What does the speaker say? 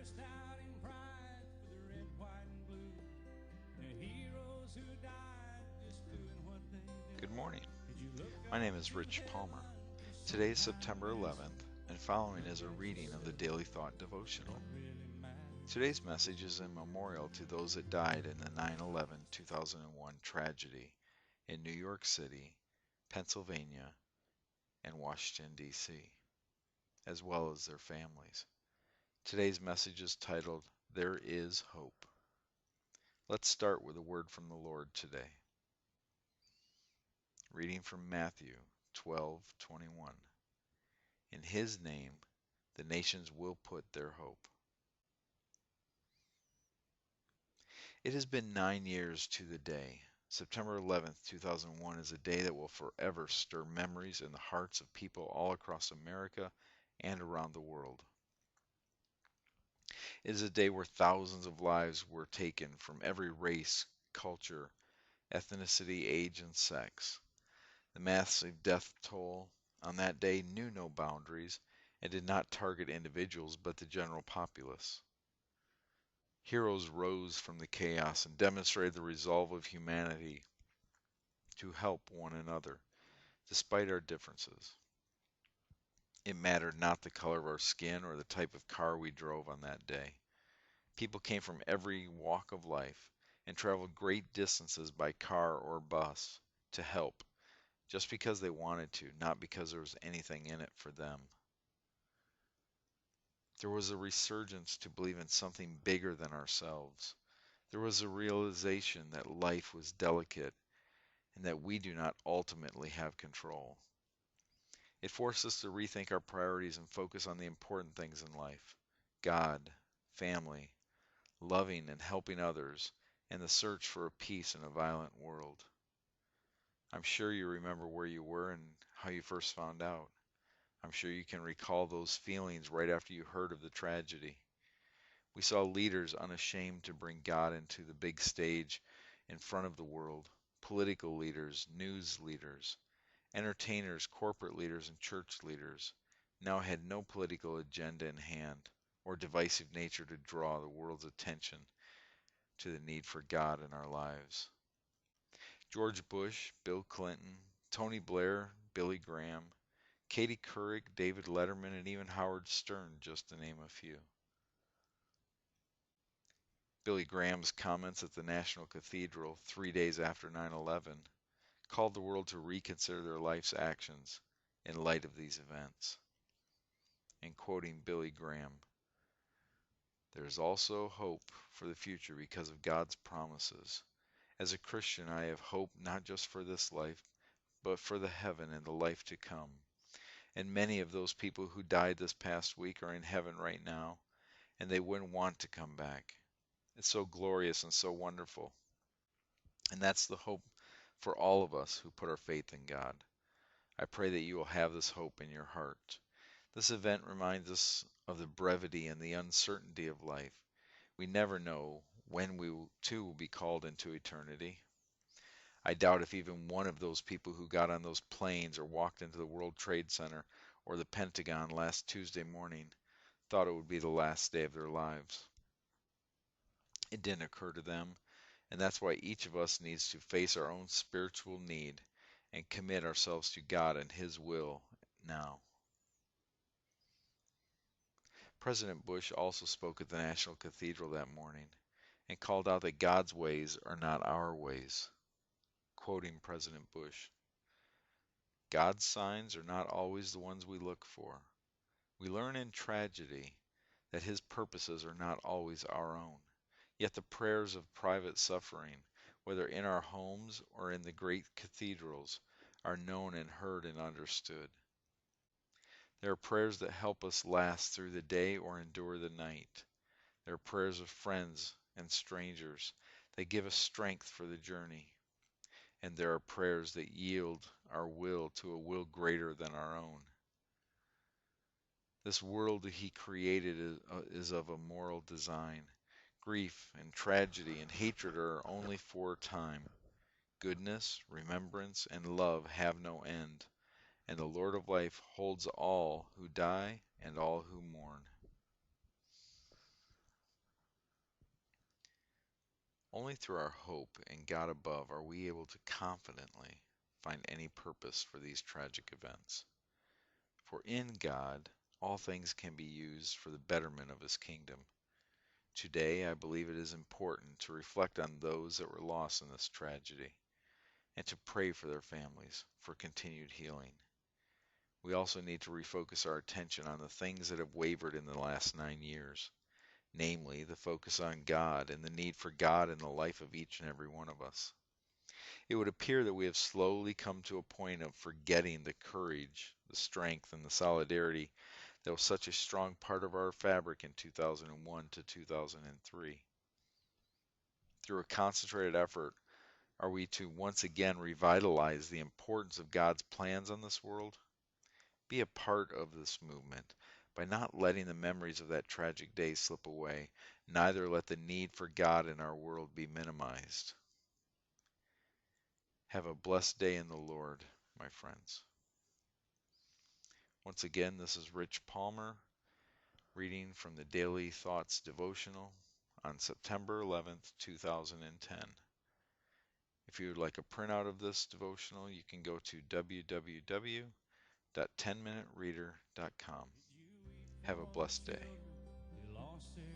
burst out in pride for the red, white, and blue. The heroes who died just doing what they do. Good morning. Did you look My up name is to Rich Palmer. heaven to see Today is how September they 11th, and following is a reading of the Daily Thought devotional. really matter? Today's message is in memorial to those that died in the 9/11 2001 tragedy in New York City, Pennsylvania, and Washington, D.C., as well as their families. Today's message is titled, There is Hope. Let's start with a word from the Lord today. Reading from Matthew 12:21. In His name, the nations will put their hope. It has been 9 years to the day. September 11th, 2001 is a day that will forever stir memories in the hearts of people all across America and around the world. It is a day where thousands of lives were taken from every race, culture, ethnicity, age, and sex. The massive death toll on that day knew no boundaries and did not target individuals but the general populace. Heroes rose from the chaos and demonstrated the resolve of humanity to help one another, despite our differences. It mattered not the color of our skin or the type of car we drove on that day. People came from every walk of life and traveled great distances by car or bus to help, just because they wanted to, not because there was anything in it for them. There was a resurgence to believe in something bigger than ourselves. There was a realization that life was delicate and that we do not ultimately have control. It forced us to rethink our priorities and focus on the important things in life: God, family, loving and helping others, and the search for a peace in a violent world. I'm sure you remember where you were and how you first found out. I'm sure you can recall those feelings right after you heard of the tragedy. We saw leaders unashamed to bring God into the big stage in front of the world, political leaders, news leaders, entertainers, corporate leaders, and church leaders now had no political agenda in hand or divisive nature to draw the world's attention to the need for God in our lives. George Bush, Bill Clinton, Tony Blair, Billy Graham, Katie Couric, David Letterman, and even Howard Stern, just to name a few. Billy Graham's comments at the National Cathedral 3 days after 9/11 called the world to reconsider their life's actions in light of these events. And quoting Billy Graham, "There is also hope for the future because of God's promises. As a Christian, I have hope not just for this life, but for the heaven and the life to come. And many of those people who died this past week are in heaven right now, and they wouldn't want to come back. It's so glorious and so wonderful." And that's the hope for all of us who put our faith in God. I pray that you will have this hope in your heart. This event reminds us of the brevity and the uncertainty of life. We never know when we too will be called into eternity. I doubt if even one of those people who got on those planes or walked into the World Trade Center or the Pentagon last Tuesday morning thought it would be the last day of their lives. It didn't occur to them, and that's why each of us needs to face our own spiritual need and commit ourselves to God and His will now. President Bush also spoke at the National Cathedral that morning and called out that God's ways are not our ways. Quoting President Bush, "God's signs are not always the ones we look for. We learn in tragedy that His purposes are not always our own. Yet the prayers of private suffering, whether in our homes or in the great cathedrals, are known and heard and understood. There are prayers that help us last through the day or endure the night. There are prayers of friends and strangers that give us strength for the journey. And there are prayers that yield our will to a will greater than our own. This world He created is of a moral design. Grief and tragedy and hatred are only for a time. Goodness, remembrance, and love have no end, and the Lord of life holds all who die and all who mourn." Only through our hope in God above are we able to confidently find any purpose for these tragic events. For in God, all things can be used for the betterment of His kingdom. Today, I believe it is important to reflect on those that were lost in this tragedy and to pray for their families for continued healing. We also need to refocus our attention on the things that have wavered in the last 9 years, namely the focus on God and the need for God in the life of each and every one of us. It would appear that we have slowly come to a point of forgetting the courage, the strength, and the solidarity that was such a strong part of our fabric in 2001 to 2003. Through a concentrated effort, are we to once again revitalize the importance of God's plans on this world? Be a part of this movement by not letting the memories of that tragic day slip away, neither let the need for God in our world be minimized. Have a blessed day in the Lord, my friends. Once again, this is Rich Palmer reading from the Daily Thoughts devotional on September 11th, 2010. If you would like a printout of this devotional, you can go to www.10minutereader.com. Have a blessed day. They lost their